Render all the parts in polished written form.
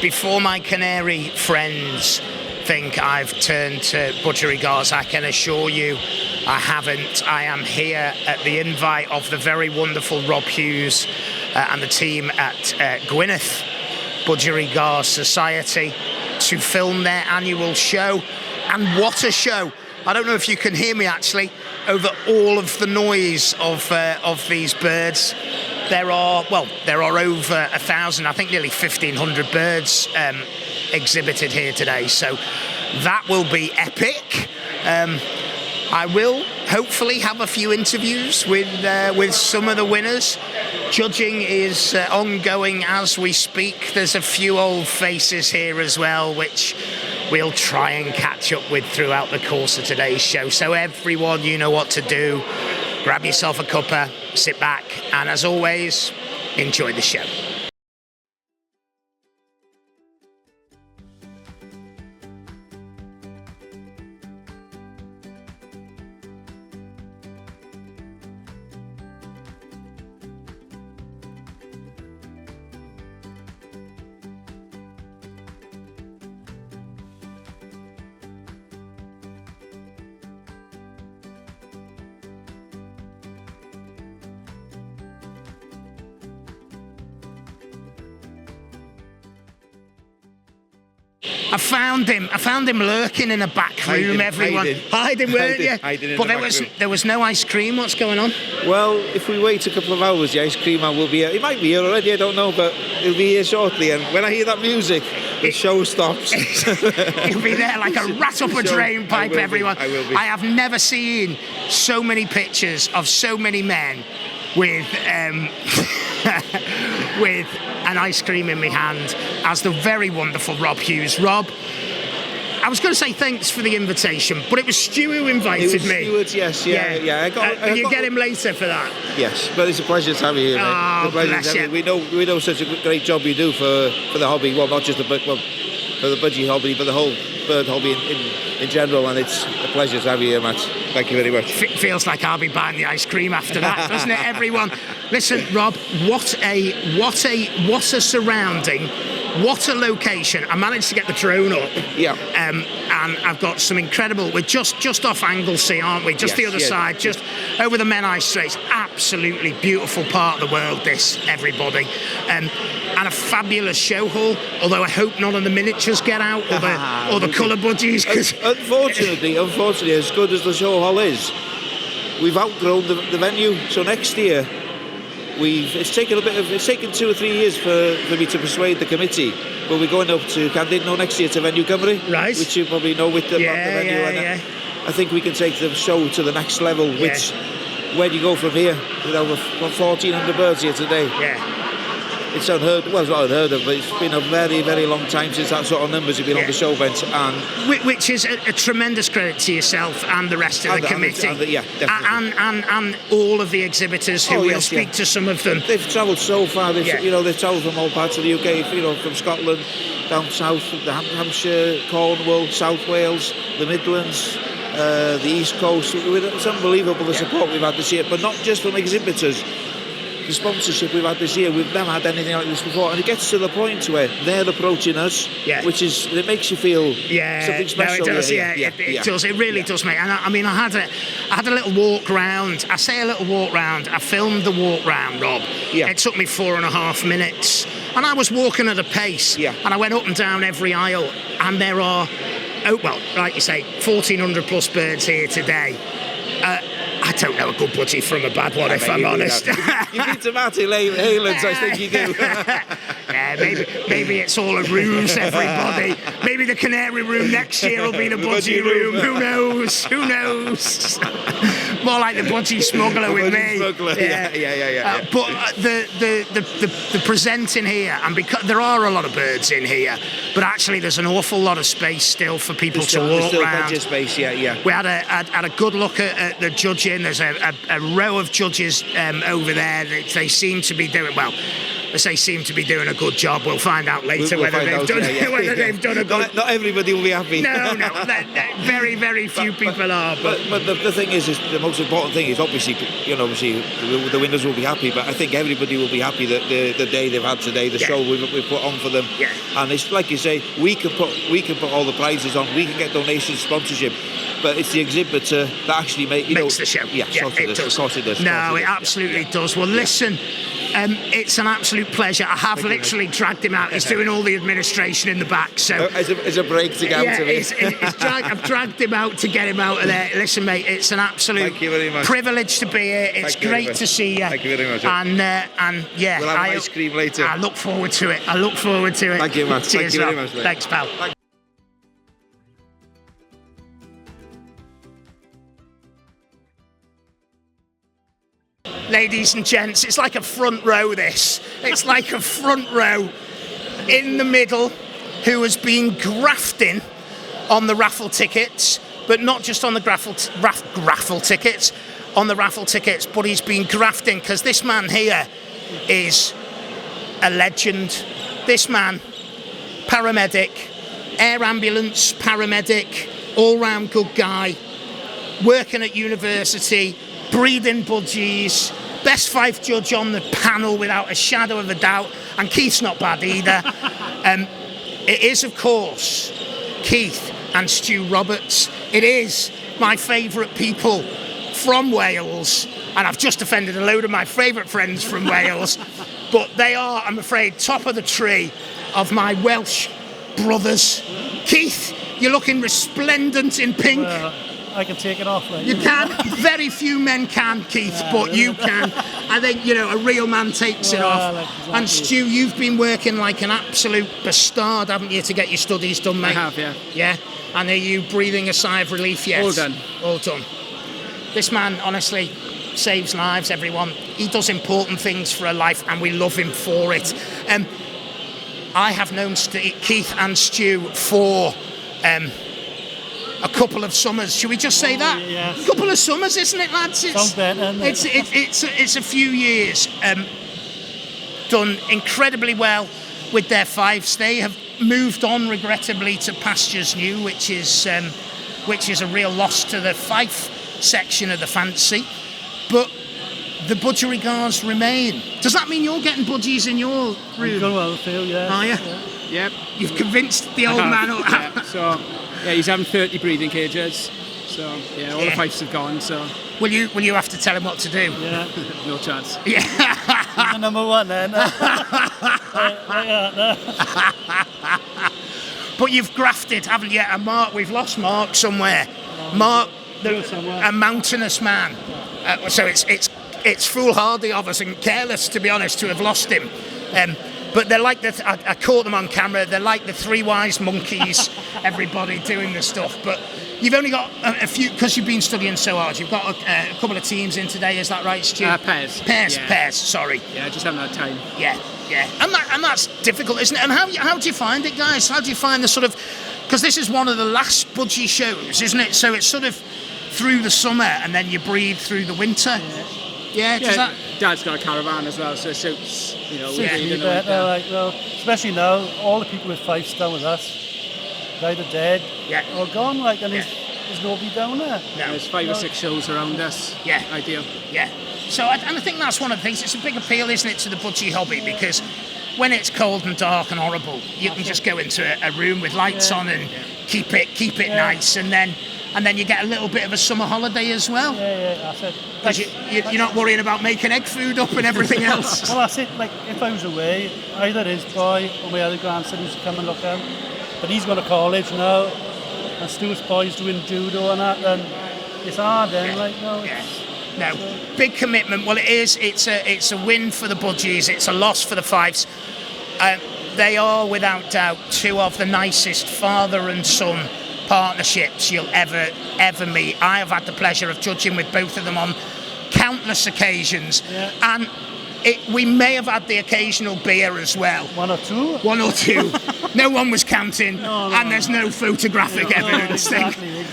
before my Canary friends think I've turned to Budgerigars, I can assure you I haven't. I am here at the invite of the very wonderful Rob Hughes and the team at Gwynedd Budgerigar Society to film their annual show. And what a show! I don't know if you can hear me actually over all of the noise of these birds. There are over 1,000, I think nearly 1,500 birds exhibited here today. So that will be epic. I will hopefully have a few interviews with some of the winners. Judging is ongoing as we speak. There's a few old faces here as well, which we'll try and catch up with throughout the course of today's show. So everyone, you know what to do. Grab yourself a cuppa, sit back, and as always, enjoy the show. I found him lurking in a back room. Hiding, weren't you? But there was no ice cream. What's going on? Well, if we wait a couple of hours, the ice cream man will be here. He might be here already, I don't know, but he'll be here shortly. And when I hear that music, the show stops. He'll be there like a rat up a drain pipe, everyone. I will be. I have never seen so many pictures of so many men with with an ice cream in my hand as the very wonderful Rob Hughes. Rob, I was going to say thanks for the invitation, but it was Stu who invited me. Stuart, yes, yeah. You get him later for that. Yes, but it's a pleasure to have you here, mate. Oh, bless you. We know such a great job you do for the hobby. Well, not just for the budgie hobby, but the whole bird hobby in general. And it's a pleasure to have you here, Matt. Thank you very much. Feels like I'll be buying the ice cream after that, doesn't it, everyone? Listen, Rob, what a surrounding. What a location. I managed to get the drone up. Yeah. And I've got some incredible... We're just off Anglesey, aren't we? Just the other side, just over the Menai Straits. Absolutely beautiful part of the world, this, everybody. And a fabulous show hall, although I hope none of the miniatures get out or the colour budgies. Unfortunately, as good as the show hall is, we've outgrown the venue. So next year... It's taken 2 or 3 years for me to persuade the committee, but we're going up to Canary next year to Venue Canary, right? Which you probably know with the venue. I think we can take the show to the next level. Which, where do you go from here? With over 1,400 birds here today. Yeah. It's unheard. Well, it's not unheard of, but it's been a very, very long time since that sort of numbers have been on the show bench, and which is a tremendous credit to yourself and the rest of the committee, and all of the exhibitors who will speak to some of them. They've travelled so far. They've travelled from all parts of the UK. From Scotland down south, the Hampshire, Cornwall, South Wales, the Midlands. The East Coast. It's unbelievable the support we've had this year, but not just from exhibitors. The sponsorship we've had this year, we've never had anything like this before, and it gets to the point where they're approaching us, it makes you feel something special. No, it does, it does, it really does, mate. And I had a little walk round. I say a little walk round. I filmed the walk round, Rob. Yeah. It took me 4.5 minutes, and I was walking at a pace. Yeah. And I went up and down every aisle, and there are, like you say, 1,400 plus birds here today. I don't know a good budgie from a bad one, if I'm honest. You've been to Martin Haylands, I think you do. Maybe it's all a ruse, everybody. Maybe the Canary room next year will be the budgie room. Who knows? More like the budgie smuggler with me. Yeah. But the presenting here, and because there are a lot of birds in here, but actually there's an awful lot of space still for people to walk around. Plenty of space, yeah. We had a good look at the judging. There's a row of judges over there. They seem to be doing well. they seem to be doing a good job. We'll find out later whether they've done a good. Not everybody will be happy. No, very, very few people are. But the thing is the most important thing is obviously the winners will be happy. But I think everybody will be happy that the day they've had today, the show we've put on for them. Yeah. And it's like you say, we can put all the prizes on. We can get donations, sponsorship. But it's the exhibitor that actually makes the show. Yeah, of course it does. No, it absolutely does. Well, listen, it's an absolute pleasure. I have literally dragged him out. He's doing all the administration in the back. So as a break to get out of it. I've dragged him out to get him out of there. Listen, mate, it's an absolute privilege to be here. It's great to see you. Thank you very much. And yeah, we'll have ice cream later. I look forward to it. Thank you, Matt. Cheers, Thank you very much, mate. Thanks, pal. Ladies and gents, it's like a front row, this. It's like a front row in the middle who has been grafting on the raffle tickets, but not just on the raffle tickets, but he's been grafting because this man here is a legend. This man, paramedic, air ambulance paramedic, all-round good guy, working at university, breeding budgies, best Fife judge on the panel without a shadow of a doubt, and Keith's not bad either. It is, of course, Keith and Stu Roberts. It is my favourite people from Wales, and I've just offended a load of my favourite friends from Wales, but they are, I'm afraid, top of the tree of my Welsh brothers. Keith, you're looking resplendent in pink. I can take it off. Like, you can. Very few men can, Keith, but you can. I think, a real man takes it off. Exactly. And Stu, you've been working like an absolute bastard, haven't you, to get your studies done, mate? I have, yeah. Yeah? And are you breathing a sigh of relief yet? All done. All done. This man, honestly, saves lives, everyone. He does important things for a life, and we love him for it. I have known Keith and Stu for... a couple of summers, should we just say that? Yes. A couple of summers, isn't it, lads? Sounds better, isn't it? It's a few years. Done incredibly well with their fives. They have moved on, regrettably, to pastures new, which is a real loss to the Fife section of the fancy. But the Budgerigars remain. Does that mean you're getting budgies in your room? Good well, Phil, yeah. Are you? Yep. You've convinced the old man. Yeah, so, he's having 30 breathing cages. So, all the pipes have gone, so... Will you have to tell him what to do? Yeah. No chance. Yeah. He's the number one then. But you've grafted, haven't you? And Mark, we've lost Mark somewhere. Mark, a mountainous man. So it's foolhardy of us and careless, to be honest, to have lost him. But they're like I caught them on camera. They're like the three wise monkeys. Everybody doing the stuff. But you've only got a few because you've been studying so hard. You've got a couple of teams in today. Is that right, Stu? Pairs. Pairs. Sorry. Yeah, I just haven't had time. Yeah. And that's difficult, isn't it? And how do you find it, guys? How do you find the sort of... Because this is one of the last budgie shows, isn't it? So it's sort of through the summer and then you breathe through the winter. Yeah. Dad's got a caravan as well, so it suits, especially now, all the people with Fifes down with us, they're either dead or gone, and there's nobody down there. No. There's 5 or 6 shows around us. Yeah. Ideal. Yeah. So, and I think that's one of the things, it's a big appeal, isn't it, to the budgie hobby, because when it's cold and dark and horrible, you can just go into a room with lights on and keep it nice, and then you get a little bit of a summer holiday as well. Yeah, that's it. Because you're not worrying about making egg food up and everything else. Well, that's it. Like, if I was away, either his boy or my other grandson used to come and look out. But he's gone to college now, and Stuart's boy's doing judo and that, and it's hard then, No, big commitment. Well, it is. It's a win for the budgies. It's a loss for the Fifes. They are, without doubt, two of the nicest father and son partnerships you'll ever meet. I have had the pleasure of judging with both of them on countless occasions, and we may have had the occasional beer as well. One or two. No one was counting, and there's no photographic evidence. Exactly.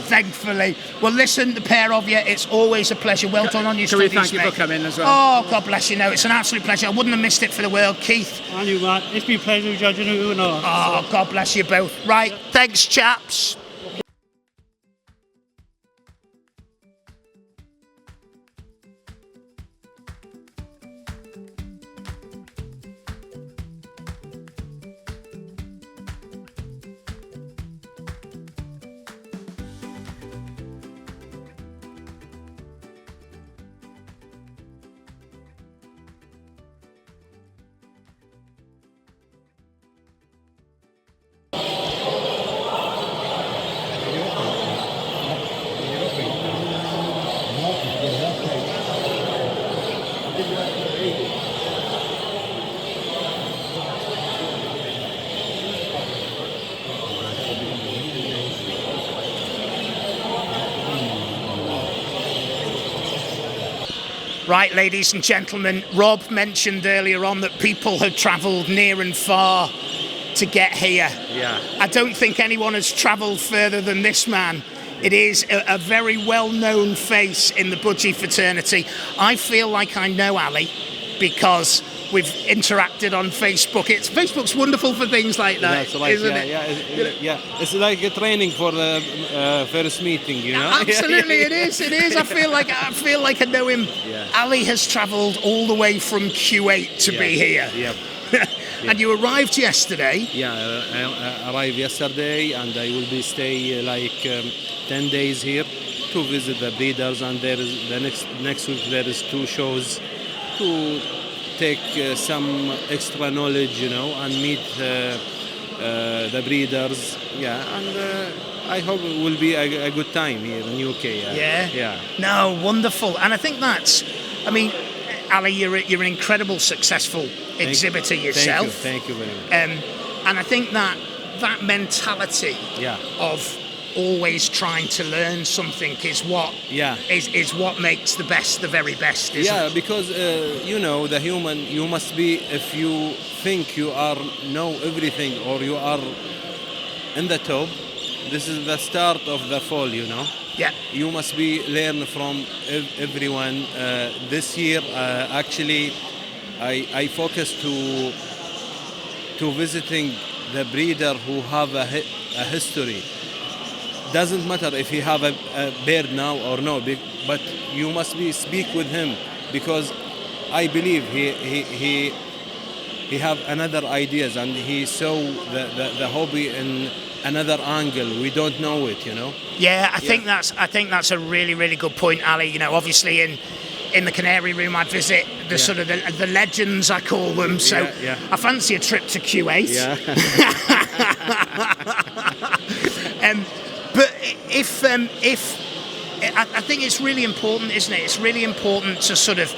Thankfully. Well, listen, the pair of you, it's always a pleasure. Well done on your Can we studies, thank you mate. for coming as well? Oh, God bless you. No, it's an absolute pleasure. I wouldn't have missed it for the world. Keith. And you, Matt. It's been a pleasure judging you. Oh, God bless you both. Right, thanks, chaps. Right, ladies and gentlemen, Rob mentioned earlier on that people have travelled near and far to get here. Yeah. I don't think anyone has travelled further than this man. It is a very well-known face in the Budgie fraternity. I feel like I know Ali because we've interacted on Facebook. Facebook's wonderful for things like that, isn't it? Yeah. It's like a training for the first meeting, you know. Absolutely, it is. I feel like I know him. Yeah. Ali has travelled all the way from Kuwait to be here. Yeah. And you arrived yesterday. Yeah, I arrived yesterday, and I will be stay 10 days here to visit the breeders. And there is the next week there is 2 shows to take some extra knowledge, and meet the breeders. Yeah, and I hope it will be a good time here in UK. Yeah. No, wonderful. And I think Ali, you're an incredible, successful exhibitor yourself. Thank you very much. And I think that mentality of always trying to learn something is what is what makes the best the very best, isn't it? Because the human, you must be, if you think you are know everything or you are in the top, this is the start of the fall, Yeah. You must be learn from everyone. This year, actually, I focus to visiting the breeder who have a history. Doesn't matter if he have a bird now or no, but you must speak with him, because I believe he have another ideas, and he saw the hobby in another angle. We don't know it, Yeah, I think that's a really, really good point, Ali. Obviously in the Canary room I visit the sort of the legends, I call them. So I fancy a trip to Kuwait. Yeah. But if I think it's really important, isn't it? It's really important to sort of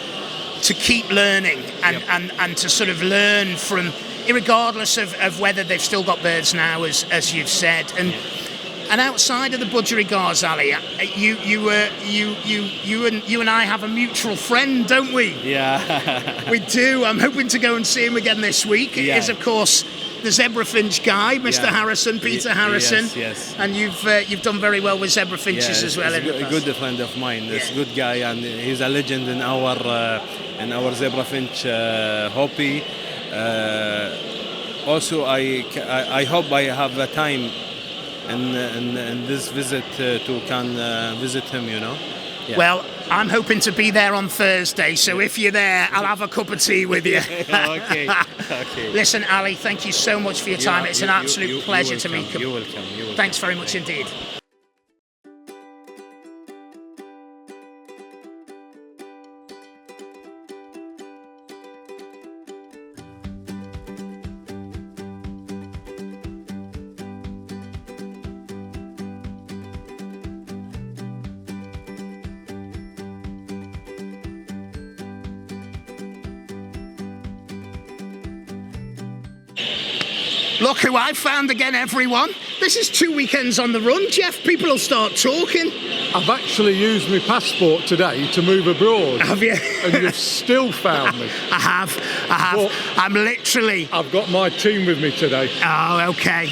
to keep learning and to sort of learn from, regardless of whether they've still got birds now, as you've said. And outside of the Budgerigars, Ali, you and I have a mutual friend, don't we? Yeah. We do. I'm hoping to go and see him again this week. It is, of course, the zebra finch guy, Mr. Harrison, Peter Harrison. Yes. And you've done very well with zebra finches as well. He's a good friend of mine. He's a good guy, and he's a legend in our zebra finch hobby. Also, I hope I have the time in this visit to can visit him. Yeah. Well, I'm hoping to be there on Thursday, so if you're there, I'll have a cup of tea with you. Okay. Listen, Ali, thank you so much for your time. It's an absolute pleasure to meet you. You're welcome. Thanks very much indeed. Look who I found again, everyone. This is 2 weekends on the run, Jeff. People will start talking. I've actually used my passport today to move abroad. Have you? And you've still found me. I have. Well, I'm literally... I've got my team with me today. Oh, okay.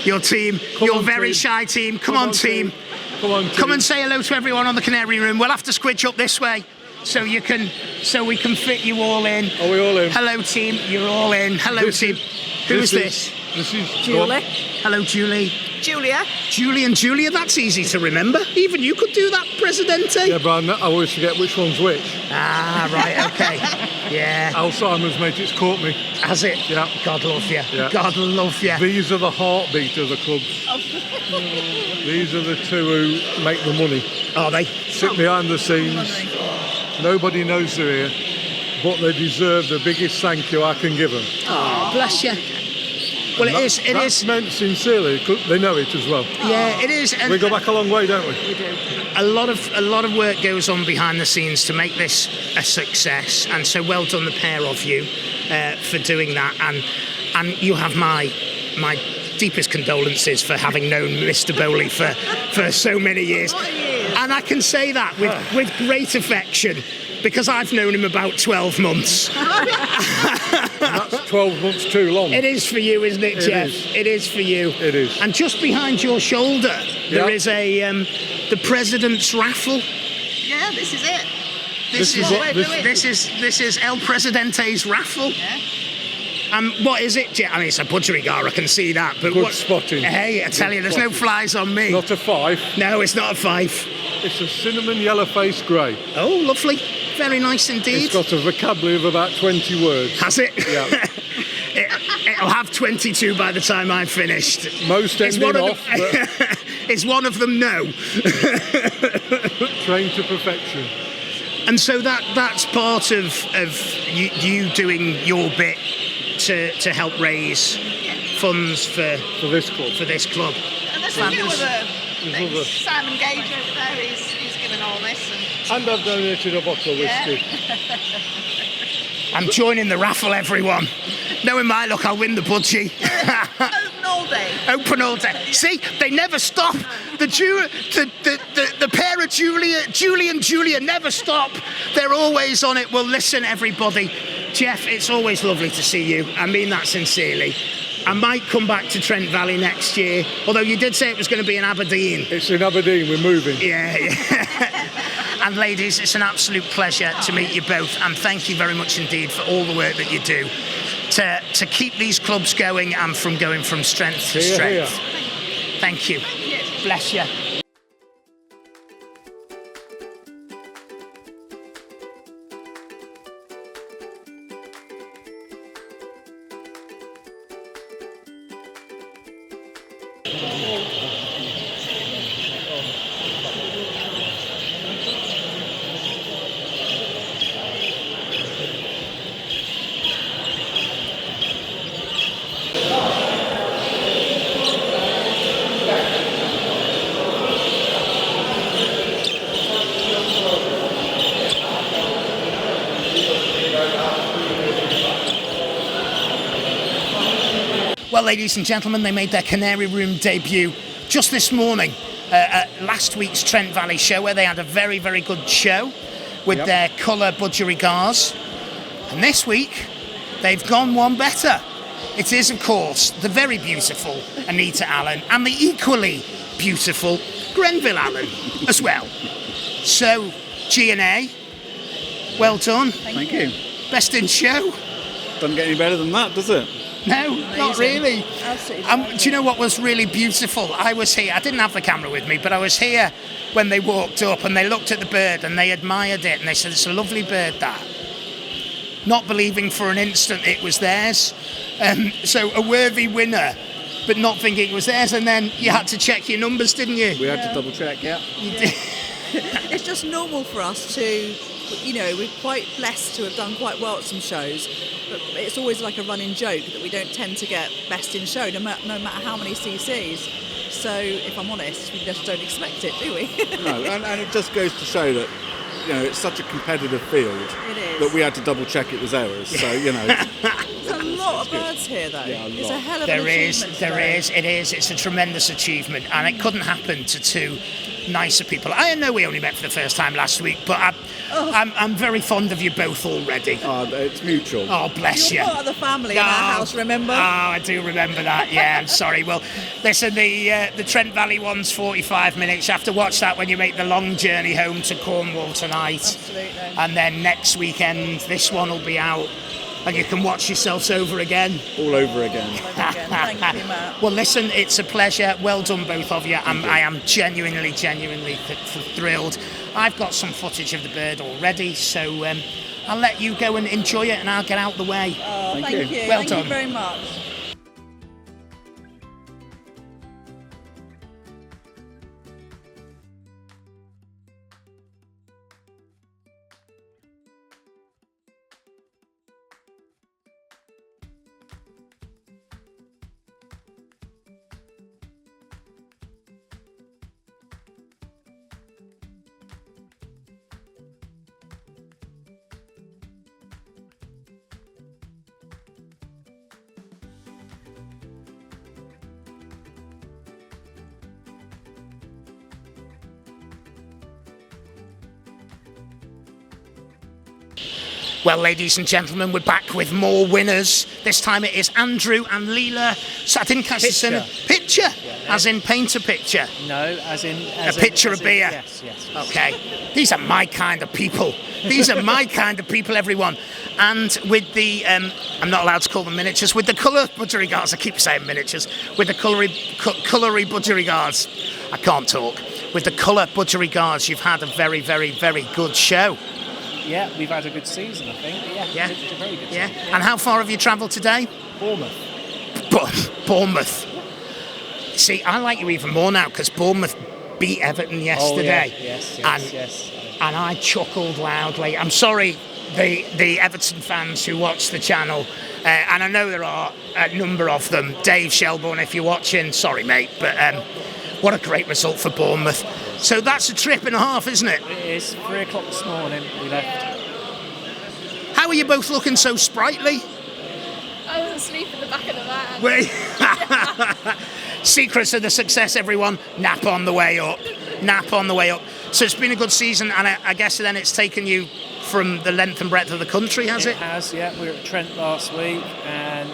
Your team. Your very shy team. Come on, team. Come on, team. Come and say hello to everyone on the Canary Room. We'll have to squidge up this way so we can fit you all in. Are we all in? Hello, team. You're all in. Hello, team. Who's this? This is Julie. Hello, Julie. Julia. Julie and Julia, that's easy to remember. Even you could do that, Presidente. Yeah, but I always forget which one's which. Ah, right, okay. Yeah. Alzheimer's, mate, it's caught me. Has it? Yeah. God love you. Yeah. God love you. These are the heartbeat of the club. These are the two who make the money. Are they? Sit behind the scenes. Nobody knows they're here, but they deserve the biggest thank you I can give them. Oh, bless you. Well, That's meant sincerely. They know it as well. Yeah, it is. And we go back a long way, don't we? We do. A lot of work goes on behind the scenes to make this a success, and so well done, the pair of you, for doing that. And you have my deepest condolences for having known Mr. Bowley for so many years. And I can say that with great affection, because I've known him about 12 months. That's 12 months too long. It is for you, isn't it, Jeff? It is for you. It is. And just behind your shoulder, there is the President's Raffle. Yeah, this is it. This is El Presidente's Raffle. Yeah. What is it, Jeff? I mean, it's a Budgerigar, I can see that. But Good spotting. Hey, I tell you, there's no flies on me. Not a five. No, it's not a five. It's a cinnamon yellow face grey. Oh, lovely. Very nice indeed. It's got a vocabulary of about 20 words. Has it? Yeah. It'll have 22 by the time I've finished. Most ending off. Is one of them no? Trained to perfection. And so that's part of you doing your bit to help raise funds for this club. For this club. And there's a few other things. Simon Gage over there, he's given all this. And I've donated a bottle of whiskey. I'm joining the raffle, everyone. Knowing my luck, I'll win the budgie. Open all day. Open all day. See, they never stop. The pair of Julie and Julia never stop. They're always on it. Well, listen, everybody. Jeff, it's always lovely to see you. I mean that sincerely. I might come back to Trent Valley next year, although you did say it was going to be in Aberdeen. It's in Aberdeen, we're moving. Yeah. And ladies, it's an absolute pleasure to meet you both, and thank you very much indeed for all the work that you do to keep these clubs going and going from strength to strength. Thank you. Bless you. Well, ladies and gentlemen, they made their Canary Room debut just this morning at last week's Trent Valley show, where they had a very, very good show with their colour Budgerigars. And this week, they've gone one better. It is, of course, the very beautiful Anita Allen and the equally beautiful Grenville Allen as well. So, G&A, well done. Thank you. Best in show. Doesn't get any better than that, does it? No, not really. Absolutely. Do you know what was really beautiful? I was here. I didn't have the camera with me, but I was here when they walked up and they looked at the bird and they admired it and they said, "It's a lovely bird, that." Not believing for an instant it was theirs. So a worthy winner, but not thinking it was theirs. And then you had to check your numbers, didn't you? We had to double check, yeah. You did. It's just normal for us to, we're quite blessed to have done quite well at some shows, but it's always like a running joke that we don't tend to get best in show, no matter how many CCs. So, if I'm honest, we just don't expect it, do we? No, and it just goes to show that it's such a competitive field It is. that we had to double check it was ours. So There's a lot of birds here, though. Yeah, a It's lot. a hell of an achievement. It is. It's a tremendous achievement, and it couldn't happen to two nicer people. I know we only met for the first time last week, but I'm very fond of you both already. It's mutual. Oh, bless You're you. part of the family in our house, remember? Oh, I do remember that. Yeah, I'm sorry. Well, listen, the Trent Valley one's 45 minutes. You have to watch that when you make the long journey home to Cornwall tonight. Absolutely. And then next weekend, this one will be out, and you can watch yourselves over again. All over again. Thank you, Matt. Well, listen, it's a pleasure. Well done, both of you. I am genuinely thrilled. I've got some footage of the bird already, so I'll let you go and enjoy it, and I'll get out the way. Oh, thank you. Well Thank done. you very much. Well, ladies and gentlemen, we're back with more winners. This time it is Andrew and Leela. So I didn't catch the surname. Picture? As in paint a picture? No, as in... A picture of beer? Yes. Okay. These are my kind of people. These are my kind of people, everyone. And with the... I'm not allowed to call them miniatures. With the colour budgerigars, I keep saying miniatures. With the colour budgerigars. I can't talk. With the colour budgerigars, you've had a very, very, very good show. Yeah, we've had a good season, I think. Yeah. It's a very good season. Yeah. And how far have you travelled today? Bournemouth. Bournemouth. See, I like you even more now because Bournemouth beat Everton yesterday. Oh, yeah. Yes. And I chuckled loudly. I'm sorry, the Everton fans who watch the channel, and I know there are a number of them. Dave Shelbourne, if you're watching, sorry, mate, but what a great result for Bournemouth. So that's a trip and a half, isn't it? It is. 3 o'clock this morning, we left. How are you both looking so sprightly? I was asleep in the back of the van. Secrets of the success, everyone. Nap on the way up. So it's been a good season, and I guess then it's taken you from the length and breadth of the country, has it? It has, yeah. We were at Trent last week, and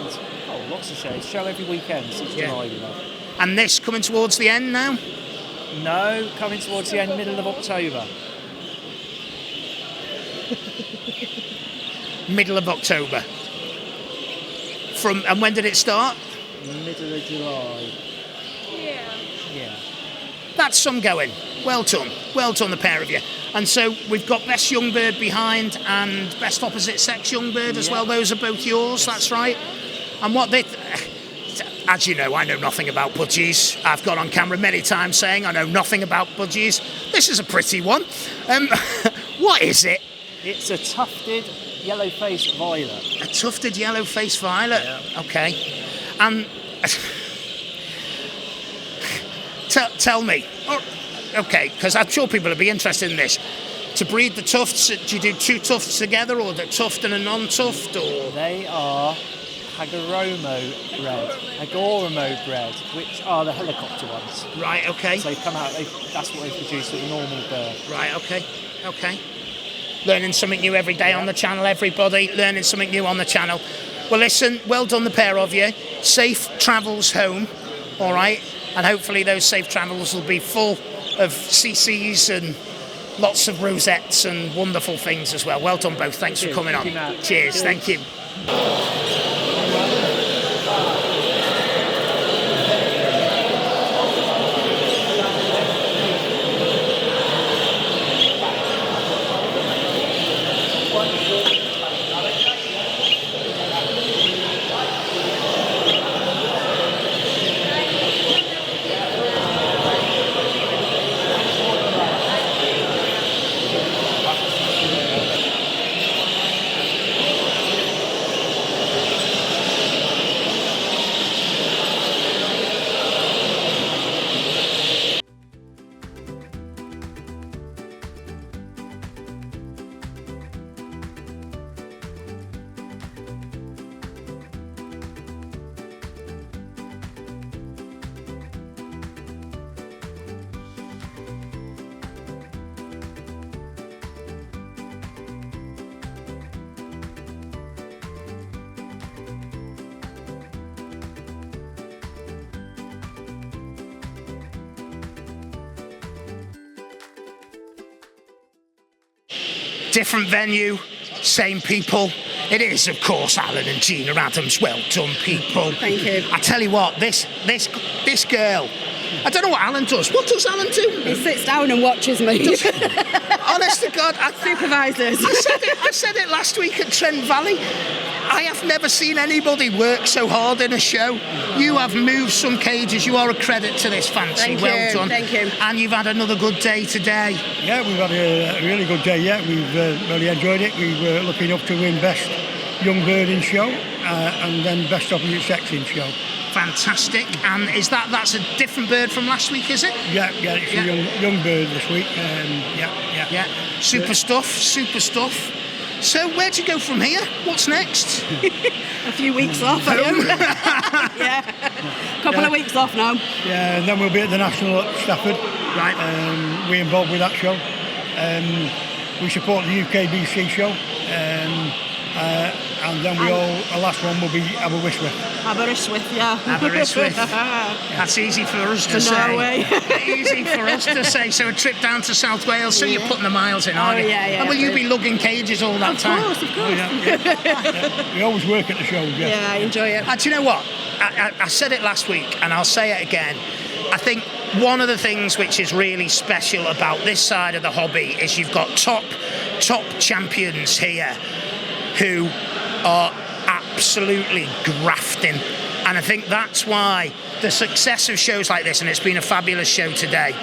lots of shows. Show every weekend since July, you know. And this coming towards the end now? No, coming towards the end, middle of October. Middle of October. And when did it start? Middle of July. Yeah. That's some going. Well done, the pair of you. And so we've got Best Young Bird behind and Best Opposite Sex Young Bird as well. Those are both yours, that's right. And what they... As you know, I know nothing about budgies. I've got on camera many times saying I know nothing about budgies. This is a pretty one. What is it? It's a tufted yellow-faced violet. A tufted yellow-faced violet? Yeah. Okay. And tell me. Okay, because I'm sure people will be interested in this. To breed the tufts, do you do 2 tufts together, or the tuft and a non-tuft, or...? They are Hagoromo bred, which are the helicopter ones. Right, okay. So they come out, that's what they produce with a normal bird. Right, okay. Learning something new every day on the channel, everybody. Learning something new on the channel. Well, listen, well done, the pair of you. Safe travels home, all right? And hopefully those safe travels will be full of CCs and lots of rosettes and wonderful things as well. Well done, both. Thanks for coming on. Cheers. Thank you. different venue, same people. It is, of course, Alan and Gina Adams. Well done, people. Thank you. I tell you what, this girl. I don't know what Alan does. What does Alan do? He sits down and watches me. Honest to God, supervises. I said it last week at Trent Valley. I have never seen anybody work so hard in a show. You have moved some cages. You are a credit to this fancy. Well done. Thank you. And you've had another good day today. Yeah, we've had a really good day. Yeah, we've really enjoyed it. We were lucky enough to win Best Young Bird in Show and then Best Opposite Sex in Show. Fantastic. And is that's a different bird from last week, is it? Yeah, it's a young bird this week. Yeah. Super stuff. So where do you go from here? What's next? A few weeks off. Yeah. Couple of weeks off now. Yeah, and then we'll be at the National at Stafford. Right. We're involved with that show. We support the UKBC show. And then our last one will be Aberystwyth. Yeah. Aberystwyth. That's easy for us to say. Easy for us to say. So a trip down to South Wales, so you're putting the miles in, aren't you? Yeah. And will you be lugging cages all that time? Of course. Yeah. We always work at the shows, yeah. Yeah, I enjoy it. Do you know what? I said it last week, and I'll say it again. I think one of the things which is really special about this side of the hobby is you've got top champions here who are absolutely grafting, and I think that's why the success of shows like this, and it's been a fabulous show today,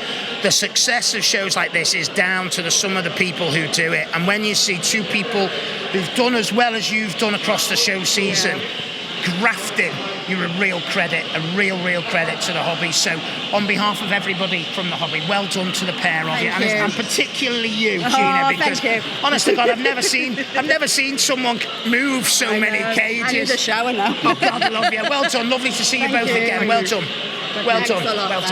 the success of shows like this is down to the sum of the people who do it. And when you see two people who've done as well as you've done across the show season grafting, you're a real credit to the hobby. So on behalf of everybody from the hobby, well done to the pair of you. And particularly you, Gina, because honest to God, I've never seen someone move so many cages. I need a shower now. Oh God, I love you. Well done, lovely to see you both again. Well done. Thanks a lot,